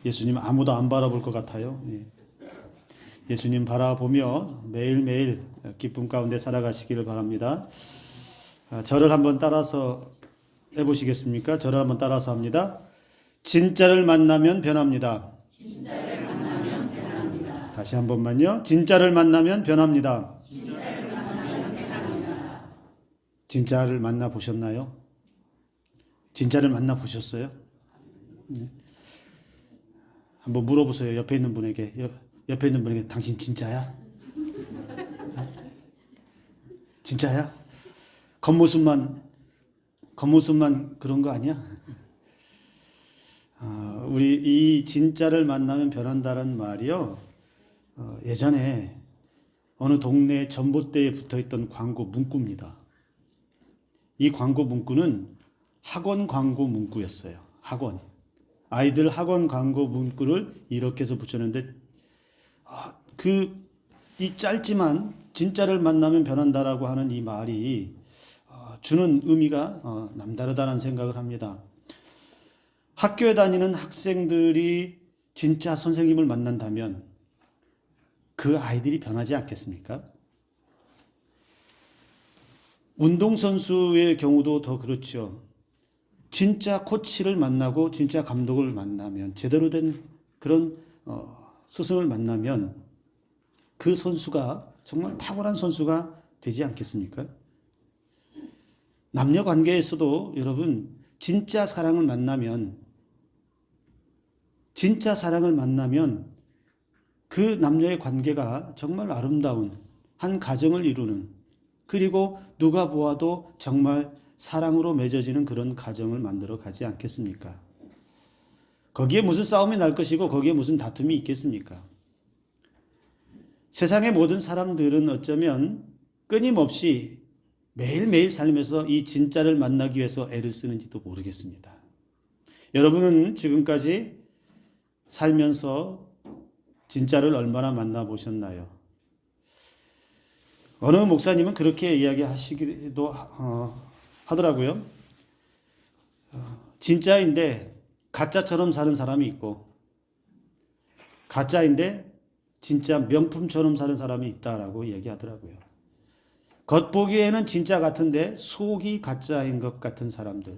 예수님 아무도 안 바라볼 것 같아요. 예. 예수님 바라보며 매일매일 기쁨 가운데 살아가시기를 바랍니다. 저를 한번 따라서 해보시겠습니까? 저를 한번 따라서 합니다. 진짜를 만나면 변합니다. 진짜를 만나면 변합니다. 다시 한 번만요. 진짜를 만나면 변합니다. 진짜를 만나면 변합니다. 진짜를 만나 보셨나요? 진짜를 만나 보셨어요? 네. 한번 물어보세요. 옆에 있는 분에게. 옆에 있는 분에게 당신 진짜야? 진짜야? 겉모습만 그런 거 아니야? 우리 이 진짜를 만나면 변한다는 말이요. 예전에 어느 동네 전봇대에 붙어있던 광고 문구입니다. 이 광고 문구는 학원 광고 문구였어요. 학원. 아이들 학원 광고 문구를 이렇게 해서 붙였는데, 이 짧지만 진짜를 만나면 변한다라고 하는 이 말이 주는 의미가 남다르다는 생각을 합니다. 학교에 다니는 학생들이 진짜 선생님을 만난다면 그 아이들이 변하지 않겠습니까? 운동선수의 경우도 더 그렇죠. 진짜 코치를 만나고 진짜 감독을 만나면, 제대로 된 그런 스승을 만나면 그 선수가 정말 탁월한 선수가 되지 않겠습니까? 남녀 관계에서도 여러분, 진짜 사랑을 만나면 그 남녀의 관계가 정말 아름다운 한 가정을 이루는, 그리고 누가 보아도 정말 사랑으로 맺어지는 그런 가정을 만들어 가지 않겠습니까? 거기에 무슨 싸움이 날 것이고 거기에 무슨 다툼이 있겠습니까? 세상의 모든 사람들은 어쩌면 끊임없이 매일매일 살면서 이 진짜를 만나기 위해서 애를 쓰는지도 모르겠습니다. 여러분은 지금까지 살면서 진짜를 얼마나 만나보셨나요? 어느 목사님은 그렇게 이야기하시기도 하더라고요. 진짜인데 가짜처럼 사는 사람이 있고, 가짜인데 진짜 명품처럼 사는 사람이 있다라고 얘기하더라고요. 겉보기에는 진짜 같은데 속이 가짜인 것 같은 사람들.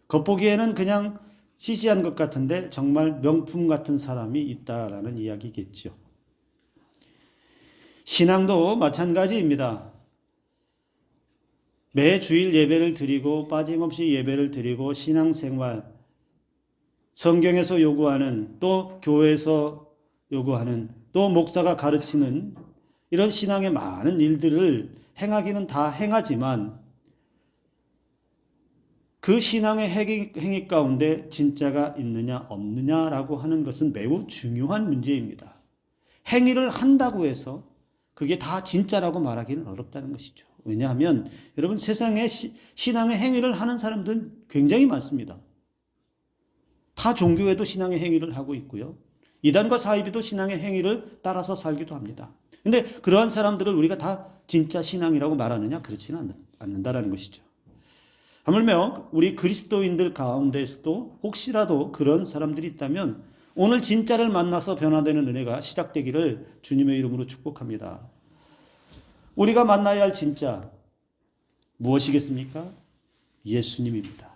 겉보기에는 그냥 시시한 것 같은데 정말 명품 같은 사람이 있다라는 이야기겠죠. 신앙도 마찬가지입니다. 매 주일 예배를 드리고 빠짐없이 예배를 드리고 신앙생활, 성경에서 요구하는, 또 교회에서 요구하는, 또 목사가 가르치는 이런 신앙의 많은 일들을 행하기는 다 행하지만 그 신앙의 행위 가운데 진짜가 있느냐 없느냐라고 하는 것은 매우 중요한 문제입니다. 행위를 한다고 해서 그게 다 진짜라고 말하기는 어렵다는 것이죠. 왜냐하면 여러분, 세상에 신앙의 행위를 하는 사람들은 굉장히 많습니다. 타 종교에도 신앙의 행위를 하고 있고요. 이단과 사이비도 신앙의 행위를 따라서 살기도 합니다. 근데 그러한 사람들을 우리가 다 진짜 신앙이라고 말하느냐? 그렇지는 않는다라는 것이죠. 하물며 우리 그리스도인들 가운데에서도 혹시라도 그런 사람들이 있다면 오늘 진짜를 만나서 변화되는 은혜가 시작되기를 주님의 이름으로 축복합니다. 우리가 만나야 할 진짜 무엇이겠습니까? 예수님입니다.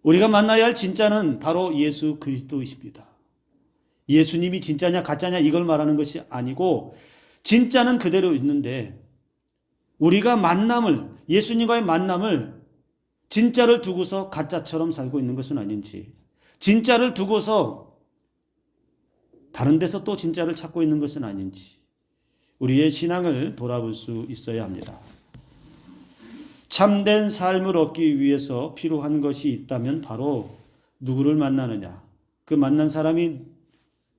우리가 만나야 할 진짜는 바로 예수 그리스도이십니다. 예수님이 진짜냐 가짜냐 이걸 말하는 것이 아니고, 진짜는 그대로 있는데 우리가 예수님과의 만남을 진짜를 두고서 가짜처럼 살고 있는 것은 아닌지, 진짜를 두고서 다른 데서 또 진짜를 찾고 있는 것은 아닌지, 우리의 신앙을 돌아볼 수 있어야 합니다. 참된 삶을 얻기 위해서 필요한 것이 있다면 바로 누구를 만나느냐, 그 만난 사람이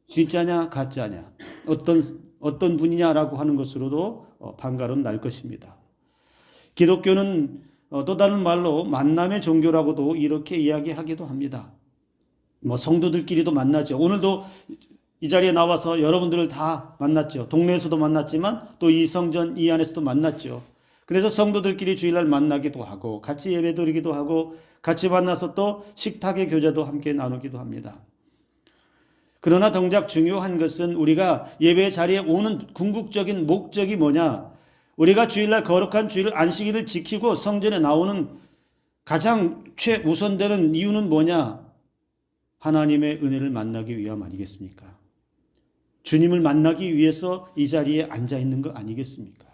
진짜냐 가짜냐, 어떤 분이냐라고 하는 것으로도 판가름 날 것입니다. 기독교는 또 다른 말로 만남의 종교라고도 이렇게 이야기하기도 합니다. 성도들끼리도 만나죠. 오늘도 이 자리에 나와서 여러분들을 다 만났죠. 동네에서도 만났지만 또 이 성전 이 안에서도 만났죠. 그래서 성도들끼리 주일날 만나기도 하고 같이 예배드리기도 하고 같이 만나서 또 식탁의 교제도 함께 나누기도 합니다. 그러나 정작 중요한 것은 우리가 예배 자리에 오는 궁극적인 목적이 뭐냐? 우리가 주일날 거룩한 주일 안식일을 지키고 성전에 나오는 가장 최우선되는 이유는 뭐냐? 하나님의 은혜를 만나기 위함 아니겠습니까? 주님을 만나기 위해서 이 자리에 앉아 있는 거 아니겠습니까?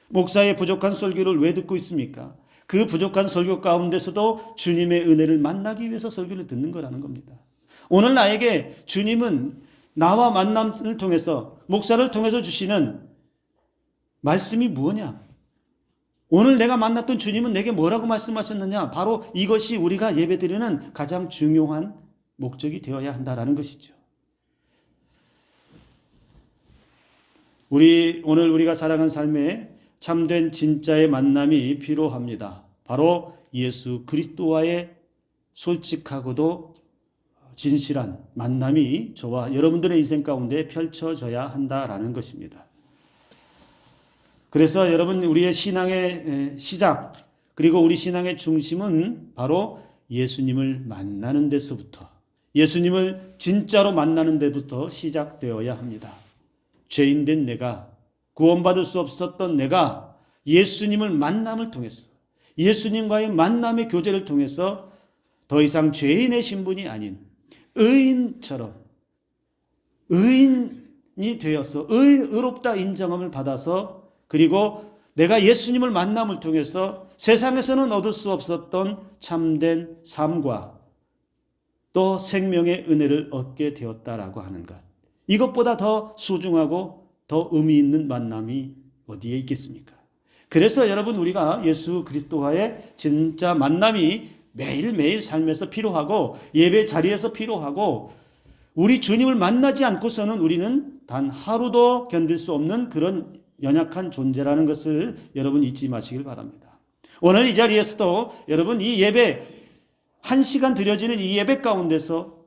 목사의 부족한 설교를 왜 듣고 있습니까? 그 부족한 설교 가운데서도 주님의 은혜를 만나기 위해서 설교를 듣는 거라는 겁니다. 오늘 나에게 주님은 나와 만남을 통해서 목사를 통해서 주시는 말씀이 무엇이냐? 오늘 내가 만났던 주님은 내게 뭐라고 말씀하셨느냐? 바로 이것이 우리가 예배드리는 가장 중요한 목적이 되어야 한다라는 것이죠. 오늘 우리가 살아가는 삶에 참된 진짜의 만남이 필요합니다. 바로 예수 그리스도와의 솔직하고도 진실한 만남이 저와 여러분들의 인생 가운데 펼쳐져야 한다라는 것입니다. 그래서 여러분, 우리의 신앙의 시작, 그리고 우리 신앙의 중심은 바로 예수님을 만나는 데서부터, 예수님을 진짜로 만나는 데부터 시작되어야 합니다. 죄인된 내가, 구원받을 수 없었던 내가 예수님을 만남을 통해서, 예수님과의 만남의 교제를 통해서 더 이상 죄인의 신분이 아닌 의인처럼, 의인이 되어서 의롭다 인정함을 받아서, 그리고 내가 예수님을 만남을 통해서 세상에서는 얻을 수 없었던 참된 삶과 또 생명의 은혜를 얻게 되었다라고 하는 것. 이것보다 더 소중하고 더 의미 있는 만남이 어디에 있겠습니까? 그래서 여러분, 우리가 예수 그리스도와의 진짜 만남이 매일매일 삶에서 필요하고 예배 자리에서 필요하고, 우리 주님을 만나지 않고서는 우리는 단 하루도 견딜 수 없는 그런 연약한 존재라는 것을 여러분 잊지 마시길 바랍니다. 오늘 이 자리에서도 여러분, 이 예배 1시간 드려지는 이 예배 가운데서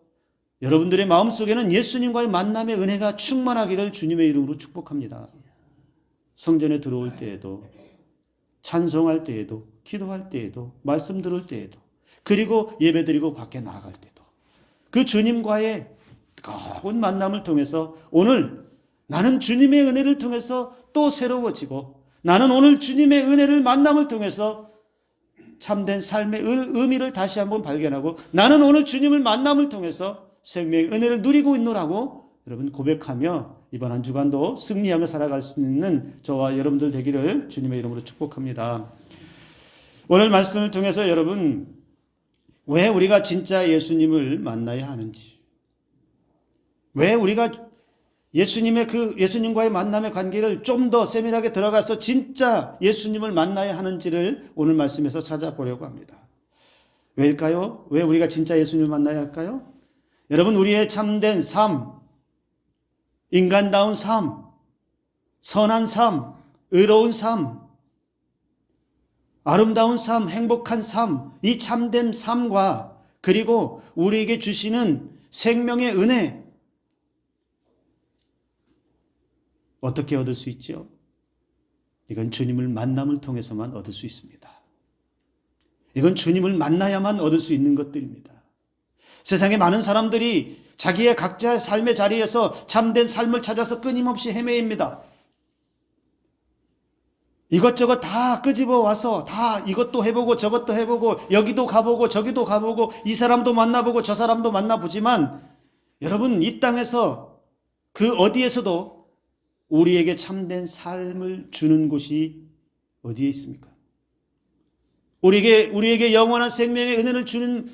여러분들의 마음속에는 예수님과의 만남의 은혜가 충만하기를 주님의 이름으로 축복합니다. 성전에 들어올 때에도, 찬송할 때에도, 기도할 때에도, 말씀 들을 때에도, 그리고 예배드리고 밖에 나아갈 때도 그 주님과의 뜨거운 만남을 통해서 오늘 나는 주님의 은혜를 통해서 또 새로워지고, 나는 오늘 주님의 은혜를 만남을 통해서 참된 삶의 의미를 다시 한번 발견하고, 나는 오늘 주님을 만남을 통해서 생명의 은혜를 누리고 있노라고 여러분 고백하며 이번 한 주간도 승리하며 살아갈 수 있는 저와 여러분들 되기를 주님의 이름으로 축복합니다. 오늘 말씀을 통해서 여러분, 왜 우리가 진짜 예수님을 만나야 하는지, 왜 우리가 예수님과의 만남의 관계를 좀 더 세밀하게 들어가서 진짜 예수님을 만나야 하는지를 오늘 말씀에서 찾아보려고 합니다. 왜일까요? 왜 우리가 진짜 예수님을 만나야 할까요? 여러분, 우리의 참된 삶, 인간다운 삶, 선한 삶, 의로운 삶, 아름다운 삶, 행복한 삶, 이 참된 삶과 그리고 우리에게 주시는 생명의 은혜, 어떻게 얻을 수 있죠? 이건 주님을 만남을 통해서만 얻을 수 있습니다. 이건 주님을 만나야만 얻을 수 있는 것들입니다. 세상에 많은 사람들이 자기의 각자의 삶의 자리에서 참된 삶을 찾아서 끊임없이 헤매입니다. 이것저것 다 끄집어 와서 다 이것도 해보고 저것도 해보고 여기도 가보고 저기도 가보고 이 사람도 만나보고 저 사람도 만나보지만, 여러분, 이 땅에서 그 어디에서도 우리에게 참된 삶을 주는 곳이 어디에 있습니까? 우리에게 영원한 생명의 은혜를 주는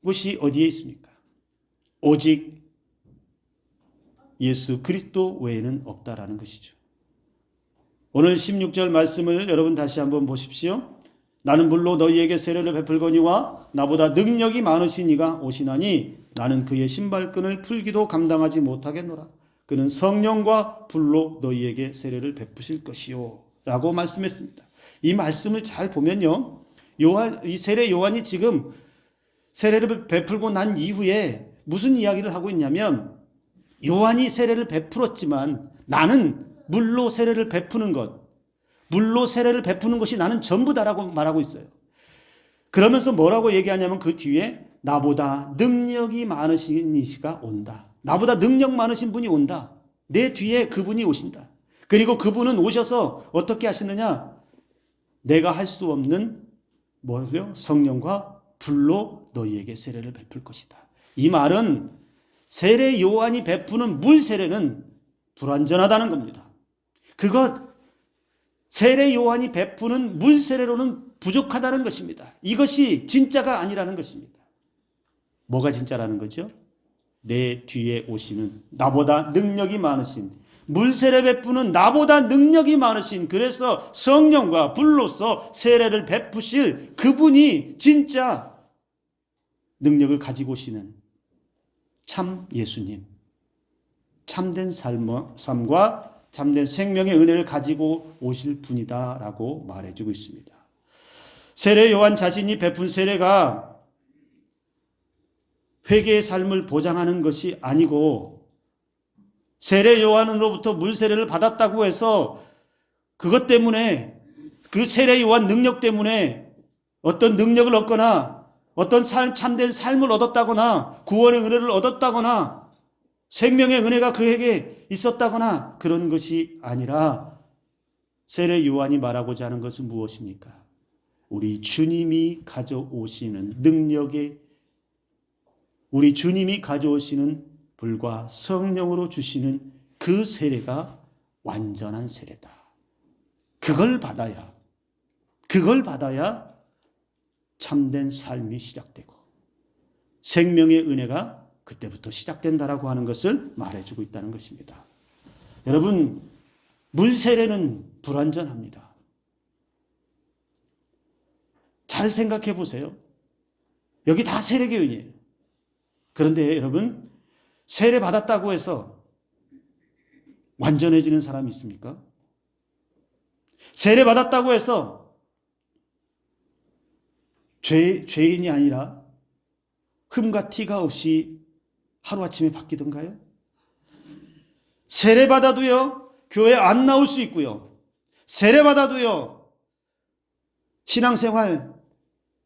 곳이 어디에 있습니까? 오직 예수 그리스도 외에는 없다라는 것이죠. 오늘 16절 말씀을 여러분 다시 한번 보십시오. 나는 물로 너희에게 세례를 베풀거니와 나보다 능력이 많으신 이가 오시나니 나는 그의 신발끈을 풀기도 감당하지 못하겠노라. 그는 성령과 불로 너희에게 세례를 베푸실 것이요 라고 말씀했습니다. 이 말씀을 잘 보면요, 이 세례 요한이 지금 세례를 베풀고 난 이후에 무슨 이야기를 하고 있냐면, 요한이 세례를 베풀었지만 나는 물로 세례를 베푸는 것이 나는 전부다라고 말하고 있어요. 그러면서 뭐라고 얘기하냐면 그 뒤에 나보다 능력이 많으신 이시가 온다. 나보다 능력 많으신 분이 온다. 내 뒤에 그분이 오신다. 그리고 그분은 오셔서 어떻게 하시느냐? 내가 할 수 없는 뭐요? 성령과 불로 너희에게 세례를 베풀 것이다. 이 말은 세례 요한이 베푸는 물 세례는 불완전하다는 겁니다. 그것 세례 요한이 베푸는 물 세례로는 부족하다는 것입니다. 이것이 진짜가 아니라는 것입니다. 뭐가 진짜라는 거죠? 내 뒤에 오시는 나보다 능력이 많으신 물 세례 베푸는 나보다 능력이 많으신 그래서 성령과 불로서 세례를 베푸실 그분이 진짜 능력을 가지고 오시는 참 예수님, 참된 삶과 참된 생명의 은혜를 가지고 오실 분이다라고 말해주고 있습니다. 세례 요한 자신이 베푼 세례가 회개의 삶을 보장하는 것이 아니고 세례 요한으로부터 물 세례를 받았다고 해서 그것 때문에 그 세례 요한 능력 때문에 어떤 능력을 얻거나 어떤 참된 삶을 얻었다거나 구원의 은혜를 얻었다거나 생명의 은혜가 그에게 있었다거나 그런 것이 아니라 세례 요한이 말하고자 하는 것은 무엇입니까? 우리 주님이 가져오시는 능력의 우리 주님이 가져오시는 불과 성령으로 주시는 그 세례가 완전한 세례다. 그걸 받아야 참된 삶이 시작되고 생명의 은혜가 그때부터 시작된다라고 하는 것을 말해주고 있다는 것입니다. 여러분, 물 세례는 불완전합니다. 잘 생각해 보세요. 여기 다 세례교인이에요. 그런데 여러분, 세례 받았다고 해서 완전해지는 사람이 있습니까? 세례 받았다고 해서 죄인이 아니라 흠과 티가 없이 하루아침에 바뀌던가요? 세례 받아도요, 교회 안 나올 수 있고요. 세례 받아도요, 신앙생활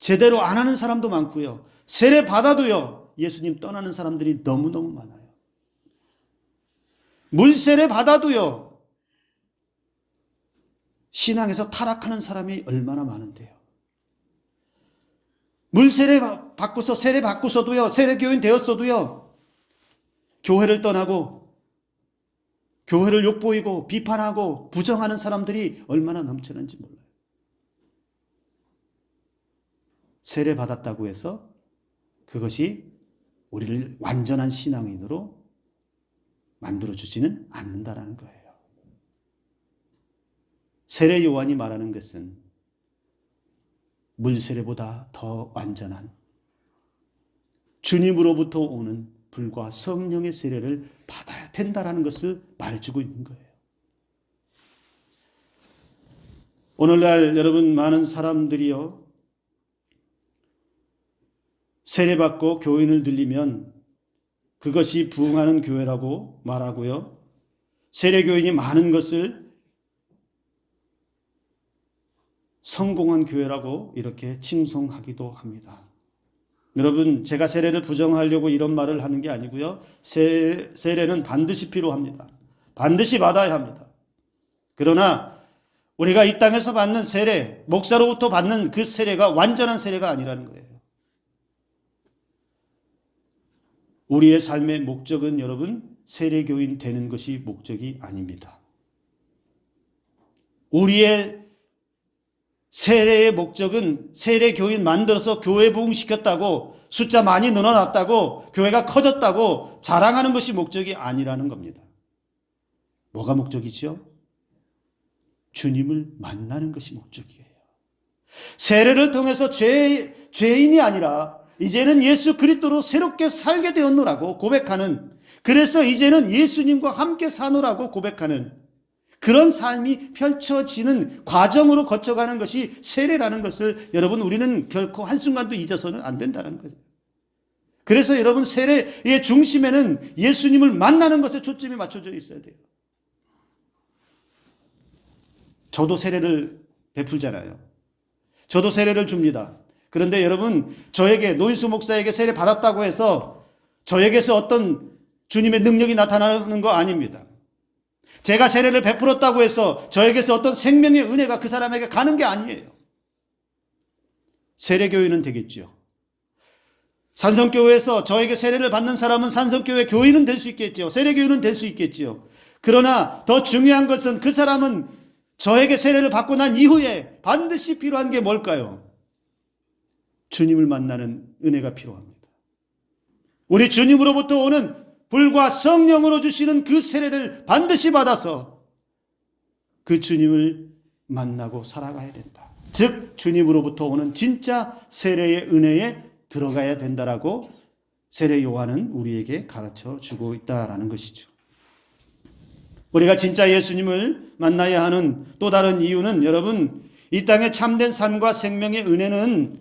제대로 안 하는 사람도 많고요. 세례 받아도요, 예수님 떠나는 사람들이 너무너무 많아요. 물세례 받아도요, 신앙에서 타락하는 사람이 얼마나 많은데요. 물세례 받고서 세례 받고서도요, 세례교인 되었어도요, 교회를 떠나고 교회를 욕보이고 비판하고 부정하는 사람들이 얼마나 넘치는지 몰라요. 세례 받았다고 해서 그것이 우리를 완전한 신앙인으로 만들어주지는 않는다라는 거예요. 세례 요한이 말하는 것은 물세례보다 더 완전한 주님으로부터 오는 불과 성령의 세례를 받아야 된다라는 것을 말해주고 있는 거예요. 오늘날 여러분 많은 사람들이요, 세례받고 교인을 들리면 그것이 부흥하는 교회라고 말하고요, 세례교인이 많은 것을 성공한 교회라고 이렇게 칭송하기도 합니다. 여러분, 제가 세례를 부정하려고 이런 말을 하는 게 아니고요, 세례는 반드시 필요합니다. 반드시 받아야 합니다. 그러나 우리가 이 땅에서 받는 세례, 목사로부터 받는 그 세례가 완전한 세례가 아니라는 거예요. 우리의 삶의 목적은 여러분, 세례교인 되는 것이 목적이 아닙니다. 우리의 세례의 목적은 세례교인 만들어서 교회 부흥시켰다고, 숫자 많이 늘어났다고, 교회가 커졌다고 자랑하는 것이 목적이 아니라는 겁니다. 뭐가 목적이죠? 주님을 만나는 것이 목적이에요. 세례를 통해서 죄인이 아니라 이제는 예수 그리스도로 새롭게 살게 되었노라고 고백하는, 그래서 이제는 예수님과 함께 사노라고 고백하는 그런 삶이 펼쳐지는 과정으로 거쳐가는 것이 세례라는 것을 여러분, 우리는 결코 한순간도 잊어서는 안 된다는 거예요. 그래서 여러분, 세례의 중심에는 예수님을 만나는 것에 초점이 맞춰져 있어야 돼요. 저도 세례를 베풀잖아요. 저도 세례를 줍니다. 그런데 여러분, 저에게, 노인수 목사에게 세례 받았다고 해서 저에게서 어떤 주님의 능력이 나타나는 거 아닙니다. 제가 세례를 베풀었다고 해서 저에게서 어떤 생명의 은혜가 그 사람에게 가는 게 아니에요. 세례교회는 되겠죠. 산성교회에서 저에게 세례를 받는 사람은 산성교회 교인은 될 수 있겠죠. 세례교인은 될 수 있겠죠. 그러나 더 중요한 것은 그 사람은 저에게 세례를 받고 난 이후에 반드시 필요한 게 뭘까요? 주님을 만나는 은혜가 필요합니다. 우리 주님으로부터 오는 불과 성령으로 주시는 그 세례를 반드시 받아서 그 주님을 만나고 살아가야 된다. 즉 주님으로부터 오는 진짜 세례의 은혜에 들어가야 된다라고 세례 요한은 우리에게 가르쳐 주고 있다라는 것이죠. 우리가 진짜 예수님을 만나야 하는 또 다른 이유는 여러분, 이 땅의 참된 삶과 생명의 은혜는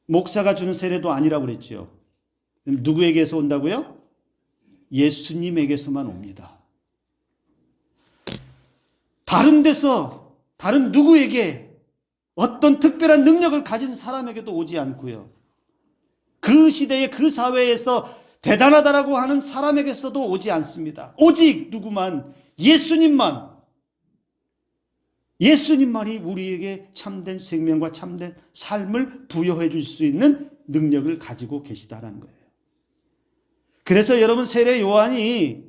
목사가 주는 세례도 아니라고 그랬죠. 누구에게서 온다고요? 예수님에게서만 옵니다. 다른 데서 다른 누구에게 어떤 특별한 능력을 가진 사람에게도 오지 않고요. 그 시대의 그 사회에서 대단하다라고 하는 사람에게서도 오지 않습니다. 오직 누구만, 예수님만이 우리에게 참된 생명과 참된 삶을 부여해 줄 수 있는 능력을 가지고 계시다라는 거예요. 그래서 여러분 세례 요한이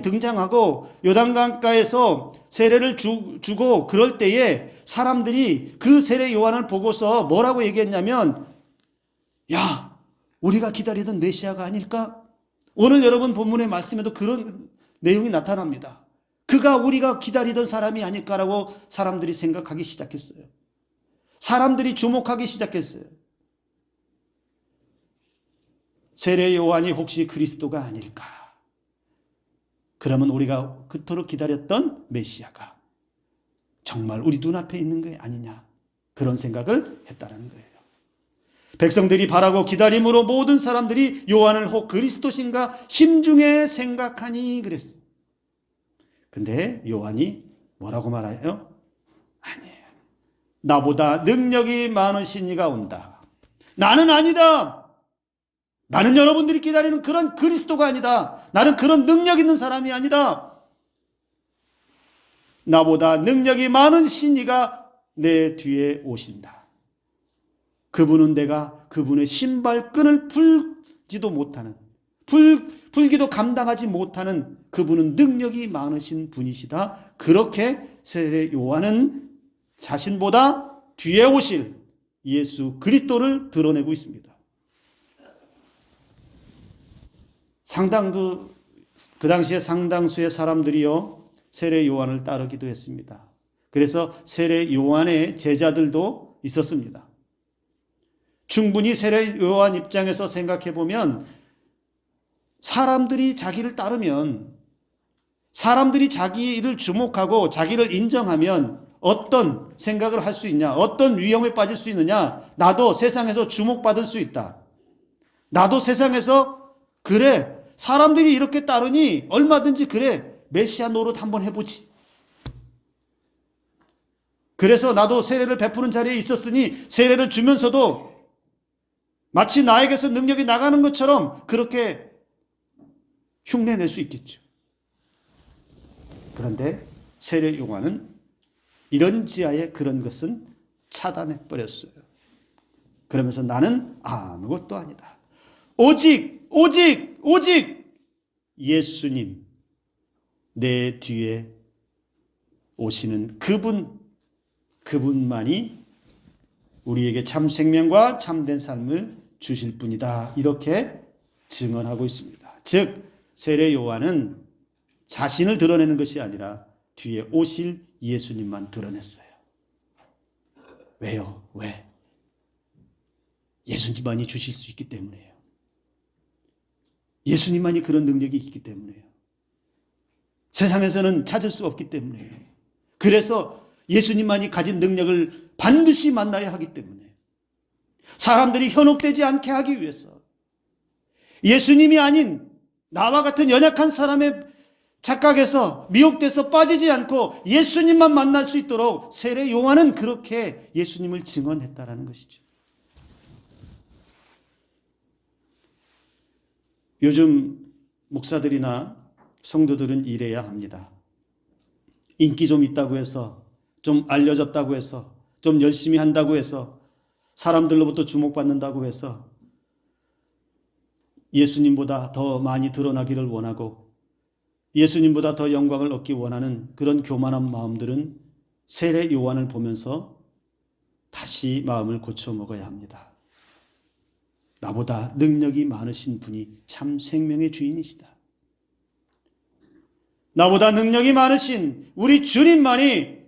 등장하고 요단강가에서 세례를 주고 그럴 때에 사람들이 그 세례 요한을 보고서 뭐라고 얘기했냐면, 야, 우리가 기다리던 메시아가 아닐까? 오늘 여러분 본문의 말씀에도 그런 내용이 나타납니다. 그가 우리가 기다리던 사람이 아닐까라고 사람들이 생각하기 시작했어요. 사람들이 주목하기 시작했어요. 세례 요한이 혹시 그리스도가 아닐까? 그러면 우리가 그토록 기다렸던 메시아가 정말 우리 눈앞에 있는 게 아니냐, 그런 생각을 했다는 거예요. 백성들이 바라고 기다림으로 모든 사람들이 요한을 혹 그리스도신가 심중에 생각하니 그랬어요. 근데 요한이 뭐라고 말해요? 아니에요. 나보다 능력이 많으신 이가 온다. 나는 아니다. 나는 여러분들이 기다리는 그런 그리스도가 아니다. 나는 그런 능력 있는 사람이 아니다. 나보다 능력이 많으신 이가 내 뒤에 오신다. 그분은 내가 그분의 신발끈을 풀지도 못하는, 풀기도 감당하지 못하는 그분은 능력이 많으신 분이시다. 그렇게 세례 요한은 자신보다 뒤에 오실 예수 그리스도를 드러내고 있습니다. 그 당시에 상당수의 사람들이요, 세례 요한을 따르기도 했습니다. 그래서 세례 요한의 제자들도 있었습니다. 충분히 세례 요한 입장에서 생각해 보면, 사람들이 자기를 따르면, 사람들이 자기를 주목하고 자기를 인정하면 어떤 생각을 할 수 있냐, 어떤 위험에 빠질 수 있느냐. 나도 세상에서 주목받을 수 있다. 나도 세상에서, 그래, 사람들이 이렇게 따르니 얼마든지, 그래, 메시아 노릇 한번 해보지. 그래서 나도 세례를 베푸는 자리에 있었으니 세례를 주면서도 마치 나에게서 능력이 나가는 것처럼 그렇게 흉내낼 수 있겠죠. 그런데 세례 요한은 이런 지하에 그런 것은 차단해 버렸어요. 그러면서 나는 아무것도 아니다. 오직 예수님, 내 뒤에 오시는 그분만이 우리에게 참 생명과 참된 삶을 주실 분이다. 이렇게 증언하고 있습니다. 즉 세례 요한은 자신을 드러내는 것이 아니라 뒤에 오실 예수님만 드러냈어요. 왜요? 왜? 예수님만이 주실 수 있기 때문이에요. 예수님만이 그런 능력이 있기 때문이에요. 세상에서는 찾을 수 없기 때문이에요. 그래서 예수님만이 가진 능력을 반드시 만나야 하기 때문에, 사람들이 현혹되지 않게 하기 위해서, 예수님이 아닌 나와 같은 연약한 사람의 착각에서 미혹돼서 빠지지 않고 예수님만 만날 수 있도록 세례 요한은 그렇게 예수님을 증언했다라는 것이죠. 요즘 목사들이나 성도들은 이래야 합니다. 인기 좀 있다고 해서, 좀 알려졌다고 해서, 좀 열심히 한다고 해서, 사람들로부터 주목받는다고 해서 예수님보다 더 많이 드러나기를 원하고 예수님보다 더 영광을 얻기 원하는 그런 교만한 마음들은 세례 요한을 보면서 다시 마음을 고쳐 먹어야 합니다. 나보다 능력이 많으신 분이 참 생명의 주인이시다. 나보다 능력이 많으신 우리 주님만이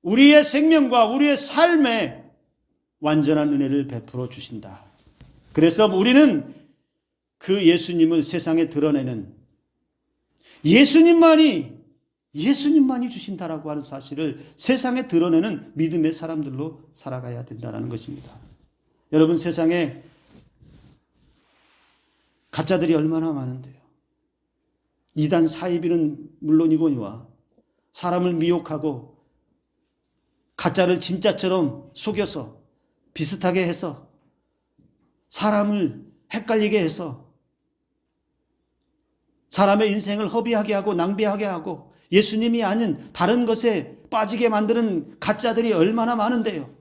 우리의 생명과 우리의 삶에 완전한 은혜를 베풀어 주신다. 그래서 우리는 그 예수님을 세상에 드러내는 예수님만이 주신다라고 하는 사실을 세상에 드러내는 믿음의 사람들로 살아가야 된다는 것입니다. 여러분, 세상에 가짜들이 얼마나 많은데요. 이단 사이비는 물론이거니와 사람을 미혹하고 가짜를 진짜처럼 속여서 비슷하게 해서 사람을 헷갈리게 해서 사람의 인생을 허비하게 하고 낭비하게 하고 예수님이 아닌 다른 것에 빠지게 만드는 가짜들이 얼마나 많은데요.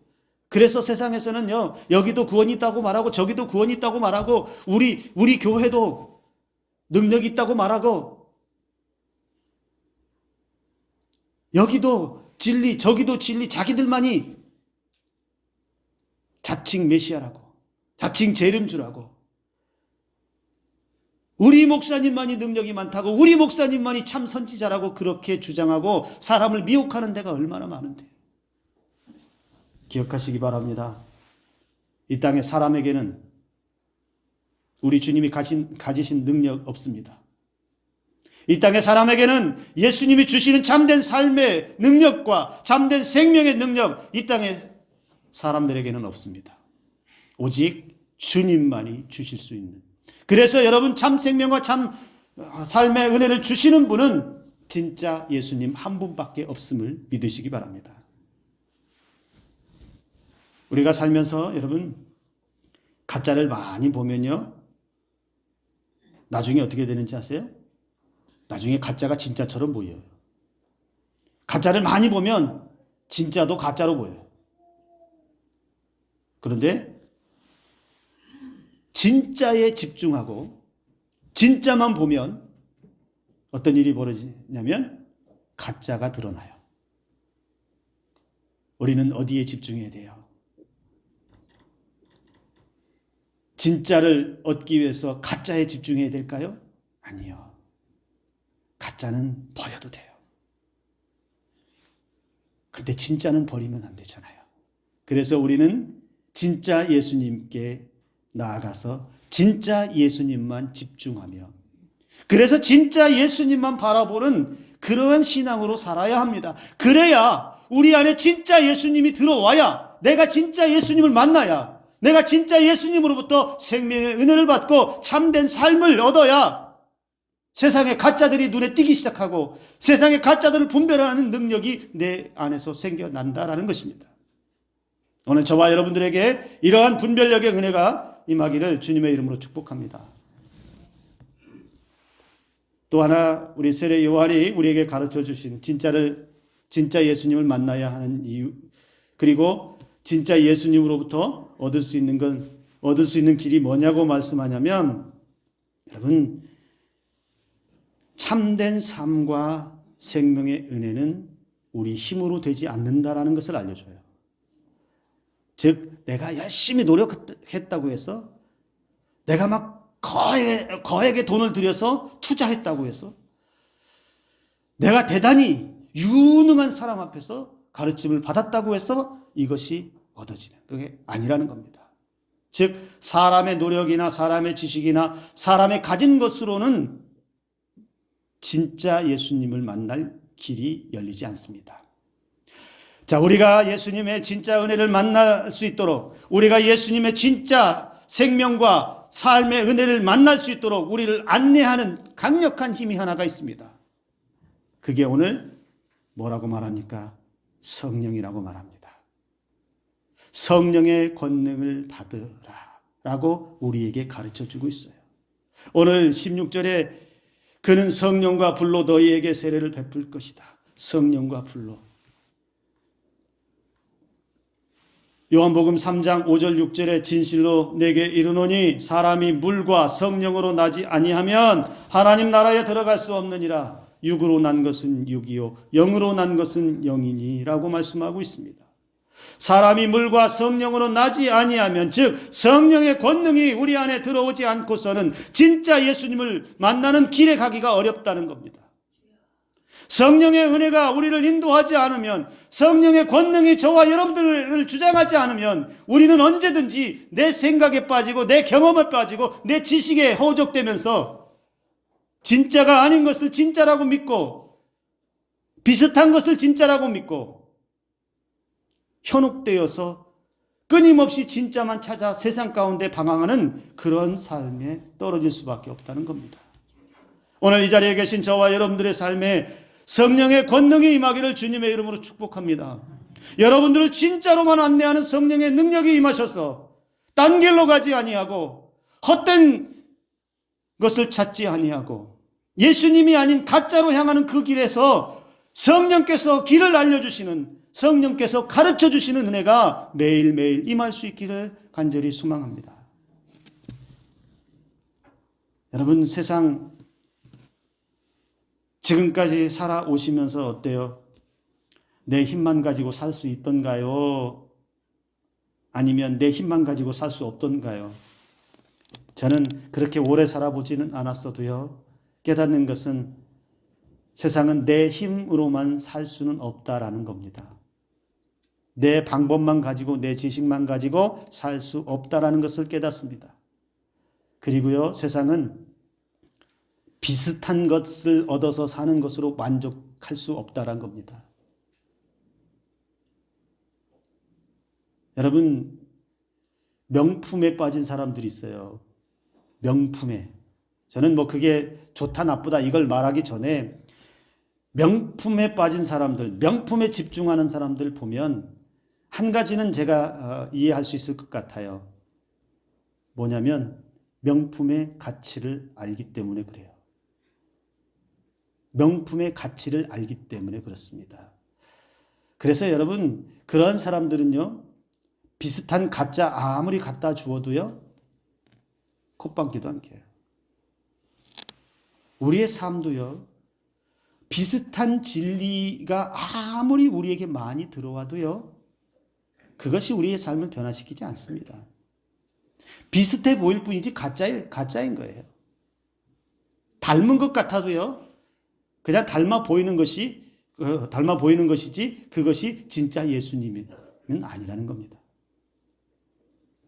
그래서 세상에서는요, 여기도 구원이 있다고 말하고 저기도 구원이 있다고 말하고 우리 교회도 능력이 있다고 말하고 여기도 진리 저기도 진리, 자기들만이 자칭 메시아라고 자칭 재림주라고 우리 목사님만이 능력이 많다고 우리 목사님만이 참 선지자라고 그렇게 주장하고 사람을 미혹하는 데가 얼마나 많은데, 기억하시기 바랍니다. 이 땅에 사람에게는 우리 주님이 가지신 능력 없습니다. 이 땅의 사람에게는 예수님이 주시는 참된 삶의 능력과 참된 생명의 능력, 이 땅의 사람들에게는 없습니다. 오직 주님만이 주실 수 있는. 그래서 여러분, 참 생명과 참 삶의 은혜를 주시는 분은 진짜 예수님 한 분밖에 없음을 믿으시기 바랍니다. 우리가 살면서 여러분, 가짜를 많이 보면요, 나중에 어떻게 되는지 아세요? 나중에 가짜가 진짜처럼 보여요. 가짜를 많이 보면 진짜도 가짜로 보여요. 그런데 진짜에 집중하고 진짜만 보면 어떤 일이 벌어지냐면 가짜가 드러나요. 우리는 어디에 집중해야 돼요? 진짜를 얻기 위해서 가짜에 집중해야 될까요? 아니요. 가짜는 버려도 돼요. 근데 진짜는 버리면 안 되잖아요. 그래서 우리는 진짜 예수님께 나아가서 진짜 예수님만 집중하며, 그래서 진짜 예수님만 바라보는 그러한 신앙으로 살아야 합니다. 그래야 우리 안에 진짜 예수님이 들어와야, 내가 진짜 예수님을 만나야, 내가 진짜 예수님으로부터 생명의 은혜를 받고 참된 삶을 얻어야 세상의 가짜들이 눈에 띄기 시작하고 세상의 가짜들을 분별하는 능력이 내 안에서 생겨난다라는 것입니다. 오늘 저와 여러분들에게 이러한 분별력의 은혜가 임하기를 주님의 이름으로 축복합니다. 또 하나, 우리 세례 요한이 우리에게 가르쳐 주신 진짜 예수님을 만나야 하는 이유, 그리고 진짜 예수님으로부터 얻을 수 있는 길이 뭐냐고 말씀하냐면, 여러분, 참된 삶과 생명의 은혜는 우리 힘으로 되지 않는다라는 것을 알려줘요. 즉, 내가 열심히 노력했다고 해서, 내가 막 거액의 돈을 들여서 투자했다고 해서, 내가 대단히 유능한 사람 앞에서 가르침을 받았다고 해서 이것이 얻어지는, 그게 아니라는 겁니다. 즉, 사람의 노력이나 사람의 지식이나 사람의 가진 것으로는 진짜 예수님을 만날 길이 열리지 않습니다. 자, 우리가 예수님의 진짜 은혜를 만날 수 있도록, 우리가 예수님의 진짜 생명과 삶의 은혜를 만날 수 있도록 우리를 안내하는 강력한 힘이 하나가 있습니다. 그게 오늘 뭐라고 말합니까? 성령이라고 말합니다. 성령의 권능을 받으라 라고 우리에게 가르쳐 주고 있어요. 오늘 16절에 그는 성령과 불로 너희에게 세례를 베풀 것이다. 성령과 불로. 요한복음 3장 5절 6절에 진실로 내게 이르노니 사람이 물과 성령으로 나지 아니하면 하나님 나라에 들어갈 수 없느니라. 육으로 난 것은 육이요 영으로 난 것은 영이니라고 말씀하고 있습니다. 사람이 물과 성령으로 나지 아니하면, 즉 성령의 권능이 우리 안에 들어오지 않고서는 진짜 예수님을 만나는 길에 가기가 어렵다는 겁니다. 성령의 은혜가 우리를 인도하지 않으면, 성령의 권능이 저와 여러분들을 주장하지 않으면 우리는 언제든지 내 생각에 빠지고 내 경험에 빠지고 내 지식에 허우적대면서 진짜가 아닌 것을 진짜라고 믿고 비슷한 것을 진짜라고 믿고 현혹되어서 끊임없이 진짜만 찾아 세상 가운데 방황하는 그런 삶에 떨어질 수밖에 없다는 겁니다. 오늘 이 자리에 계신 저와 여러분들의 삶에 성령의 권능이 임하기를 주님의 이름으로 축복합니다. 여러분들을 진짜로만 안내하는 성령의 능력이 임하셔서 딴 길로 가지 아니하고 헛된 것을 찾지 아니하고 예수님이 아닌 가짜로 향하는 그 길에서 성령께서 길을 알려주시는, 성령께서 가르쳐주시는 은혜가 매일매일 임할 수 있기를 간절히 소망합니다. 여러분, 세상 지금까지 살아오시면서 어때요? 내 힘만 가지고 살 수 있던가요? 아니면 내 힘만 가지고 살 수 없던가요? 저는 그렇게 오래 살아보지는 않았어도요, 깨닫는 것은 세상은 내 힘으로만 살 수는 없다라는 겁니다. 내 방법만 가지고, 내 지식만 가지고 살 수 없다라는 것을 깨닫습니다. 그리고요, 세상은 비슷한 것을 얻어서 사는 것으로 만족할 수 없다는 겁니다. 여러분, 명품에 빠진 사람들이 있어요. 명품에. 저는 그게 좋다 나쁘다 이걸 말하기 전에 명품에 빠진 사람들, 명품에 집중하는 사람들 보면 한 가지는 제가 이해할 수 있을 것 같아요. 뭐냐면 명품의 가치를 알기 때문에 그래요. 명품의 가치를 알기 때문에 그렇습니다. 그래서 여러분, 그런 사람들은요, 비슷한 가짜 아무리 갖다 주어도요, 콧방귀도 안 껴요. 우리의 삶도요, 비슷한 진리가 아무리 우리에게 많이 들어와도요, 그것이 우리의 삶을 변화시키지 않습니다. 비슷해 보일 뿐이지 가짜인 거예요. 닮은 것 같아도요, 그냥 닮아 보이는 것이지 그것이 진짜 예수님은 아니라는 겁니다.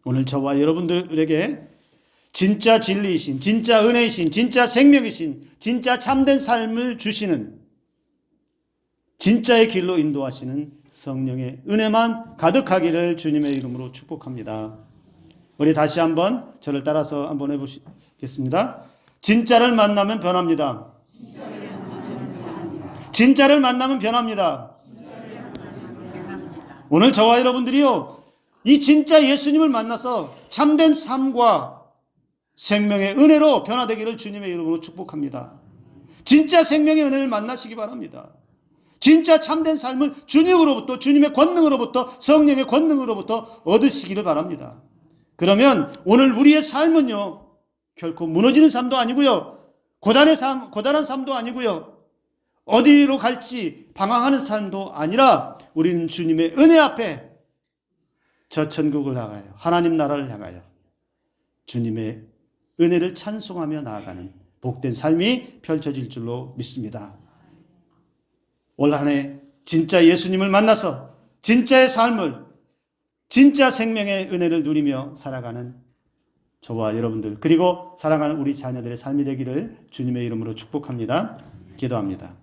오늘 저와 여러분들에게 진짜 진리이신, 진짜 은혜이신, 진짜 생명이신, 진짜 참된 삶을 주시는, 진짜의 길로 인도하시는 성령의 은혜만 가득하기를 주님의 이름으로 축복합니다. 우리 다시 한번 저를 따라서 한번 해보시겠습니다. 진짜를 만나면 변합니다. 진짜를 만나면 변합니다. 오늘 저와 여러분들이요, 이 진짜 예수님을 만나서 참된 삶과 생명의 은혜로 변화되기를 주님의 이름으로 축복합니다. 진짜 생명의 은혜를 만나시기 바랍니다. 진짜 참된 삶을 주님으로부터, 주님의 권능으로부터, 성령의 권능으로부터 얻으시기를 바랍니다. 그러면 오늘 우리의 삶은요, 결코 무너지는 삶도 아니고요, 고단한 삶도 아니고요, 어디로 갈지 방황하는 삶도 아니라 우리는 주님의 은혜 앞에 저 천국을 향하여, 하나님 나라를 향하여 주님의 은혜를 찬송하며 나아가는 복된 삶이 펼쳐질 줄로 믿습니다. 올 한 해 진짜 예수님을 만나서 진짜의 삶을, 진짜 생명의 은혜를 누리며 살아가는 저와 여러분들, 그리고 사랑하는 우리 자녀들의 삶이 되기를 주님의 이름으로 축복합니다. 기도합니다.